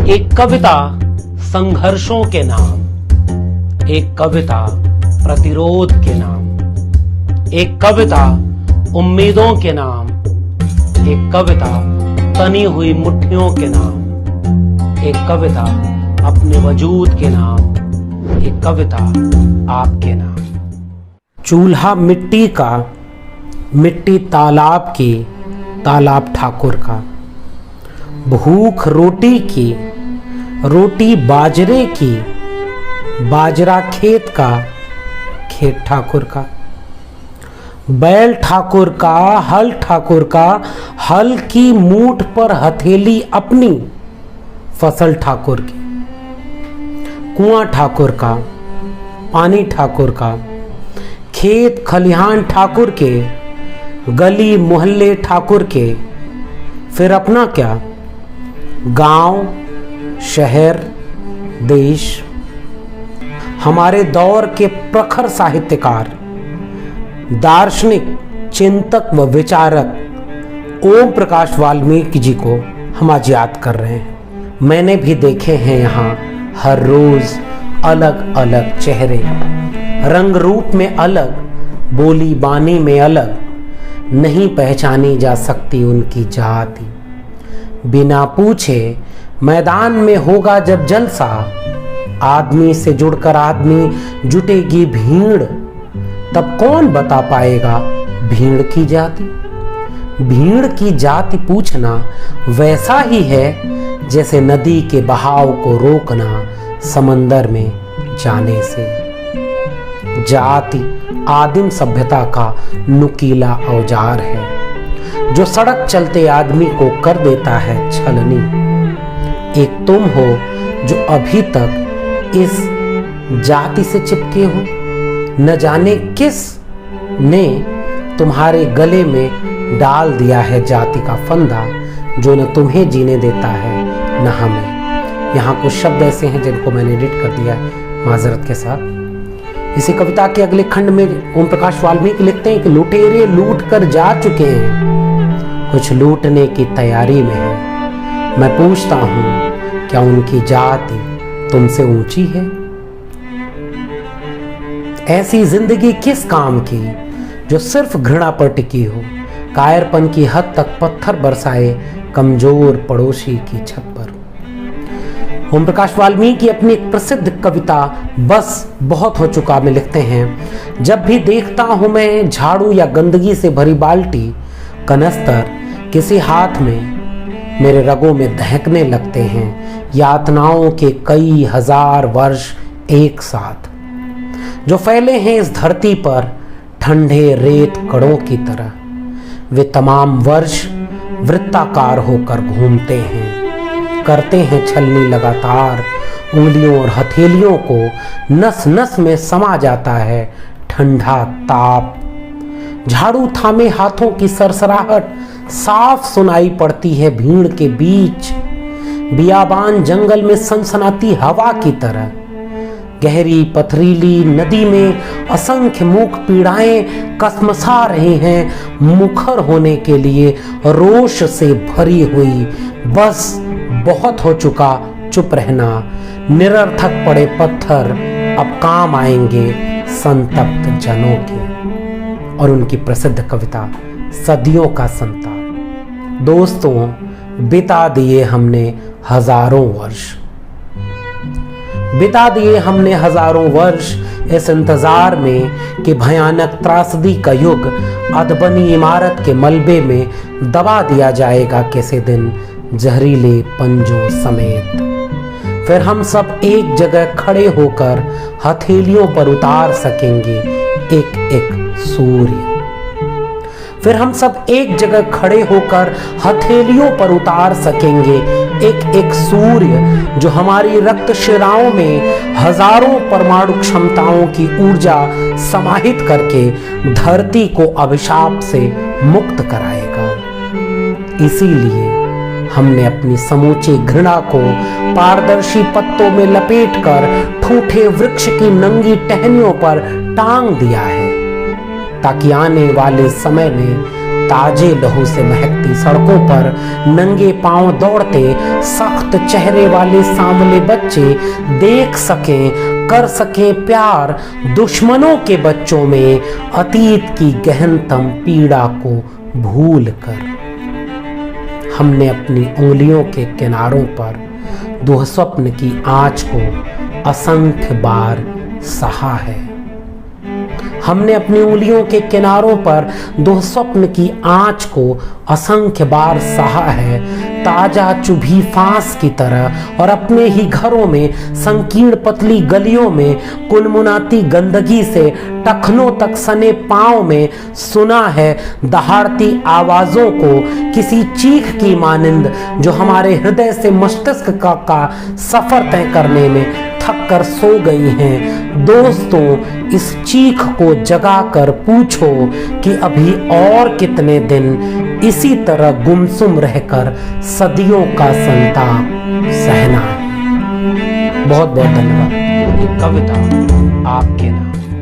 एक कविता संघर्षों के नाम, एक कविता प्रतिरोध के नाम, एक कविता उम्मीदों के नाम, एक कविता तनी हुई मुट्ठियों के नाम, एक कविता अपने वजूद के नाम, एक कविता आपके नाम। चूल्हा मिट्टी का, मिट्टी तालाब की, तालाब ठाकुर का। भूख रोटी की, रोटी बाजरे की, बाजरा खेत का, खेत ठाकुर का। बैल ठाकुर का, हल ठाकुर का, हल की मूठ पर हथेली अपनी, फसल ठाकुर की। कुआं ठाकुर का, पानी ठाकुर का, खेत खलिहान ठाकुर के, गली मोहल्ले ठाकुर के। फिर अपना क्या? गांव, शहर, देश। हमारे दौर के प्रखर साहित्यकार, दार्शनिक, चिंतक व विचारक ओम प्रकाश वाल्मीकि जी को हम आज याद कर रहे हैं। मैंने भी देखे हैं यहाँ हर रोज अलग अलग चेहरे, रंग रूप में अलग, बोली बानी में अलग, नहीं पहचानी जा सकती उनकी जाति। बिना पूछे मैदान में होगा जब जलसा, आदमी से जुड़कर आदमी जुटेगी भीड़, तब कौन बता पाएगा भीड़ की जाति। भीड़ की जाति पूछना वैसा ही है जैसे नदी के बहाव को रोकना समंदर में जाने से। जाति आदिम सभ्यता का नुकीला औजार है जो सड़क चलते आदमी को कर देता है छलनी। एक तुम हो जो अभी तक इस जाति से चिपके हो, न जाने किस ने तुम्हारे गले में डाल दिया है जाति का फंदा, जो न तुम्हें जीने देता है न हमें। यहाँ कुछ शब्द ऐसे हैं जिनको मैंने एडिट कर दिया है माजरत के साथ। इसी कविता के अगले खंड में ओम प्रकाश वाल्मीकि लिखते हैं कि लुटेरे लूट कर जा चुके हैं, कुछ लूटने की तैयारी में है। मैं पूछता हूं क्या उनकी जाति तुमसे ऊंची है? ऐसी जिंदगी किस काम की जो सिर्फ घृणा पर टिकी हो, कायरपन की हद तक पत्थर बरसाए कमजोर पड़ोसी की छत पर। ओम प्रकाश वाल्मीकि अपनी एक प्रसिद्ध कविता बस बहुत हो चुका में लिखते हैं, जब भी देखता हूं मैं झाड़ू या गंदगी से भरी बाल्टी, कनस्तर किसी हाथ में, मेरे रगों में दहकने लगते हैं यातनाओं के कई हजार वर्ष एक साथ, जो फैले हैं इस धरती पर ठंडे रेत कणों की तरह। वे तमाम वर्ष वृत्ताकार होकर घूमते हैं, करते हैं छलनी लगातार, उंगलियों और हथेलियों को नस नस में समा जाता है ठंडा ताप। झाड़ू थामे हाथों की सरसराहट साफ सुनाई पड़ती है भीड़ के बीच, बियाबान जंगल में सनसनाती हवा की तरह। गहरी पथरीली नदी में असंख्य मूक पीड़ाएं कसमसा रहे हैं मुखर होने के लिए रोष से भरी हुई। बस बहुत हो चुका चुप रहना, निरर्थक पड़े पत्थर अब काम आएंगे संतप्त जनों के। और उनकी प्रसिद्ध कविता सदियों का संताप। दोस्तों, बिता दिए हमने हजारों वर्ष, बिता दिए हमने हजारों वर्ष इस इंतजार में कि भयानक त्रासदी का युग अधबनी इमारत के मलबे में दबा दिया जाएगा किसी दिन जहरीले पंजों समेत। फिर हम सब एक जगह खड़े होकर हथेलियों पर उतार सकेंगे एक एक सूर्य। फिर हम सब एक जगह खड़े होकर हथेलियों पर उतार सकेंगे एक एक सूर्य, जो हमारी रक्त शिराओं में हजारों परमाणु क्षमताओं की ऊर्जा समाहित करके धरती को अभिशाप से मुक्त कराएगा। इसीलिए हमने अपनी समूची घृणा को पारदर्शी पत्तों में लपेटकर ठूठे वृक्ष की नंगी टहनियों पर टांग दिया है, ताकि आने वाले समय में ताजे लहू से महकती सड़कों पर नंगे पांव दौड़ते सख्त चेहरे वाले सांवले बच्चे देख सकें, कर सकें प्यार दुश्मनों के बच्चों में अतीत की गहनतम पीड़ा को भूल कर। हमने अपनी उंगलियों के किनारों पर दुःस्वप्न की आंच को असंख्य बार सहा है। हमने अपनी उंगलियों के किनारों पर दुःस्वप्न की आंच को असंख्य बार सहा है, ताजा चुभी फांस की तरह। और अपने ही घरों में संकीर्ण पतली गलियों में कुनमुनाती गंदगी से टखनों तक सने पांव में सुना है दहाड़ती आवाजों को, किसी चीख की मानिंद जो हमारे हृदय से मस्तिष्क का सफर तय करने में थक कर सो गई हैं। दोस्तों, इस चीख को जगा कर पूछो कि अभी और कितने दिन इसी तरह गुमसुम रहकर सदियों का संताप सहना है। बहुत बहुत धन्यवाद। ये कविता आपके नाम।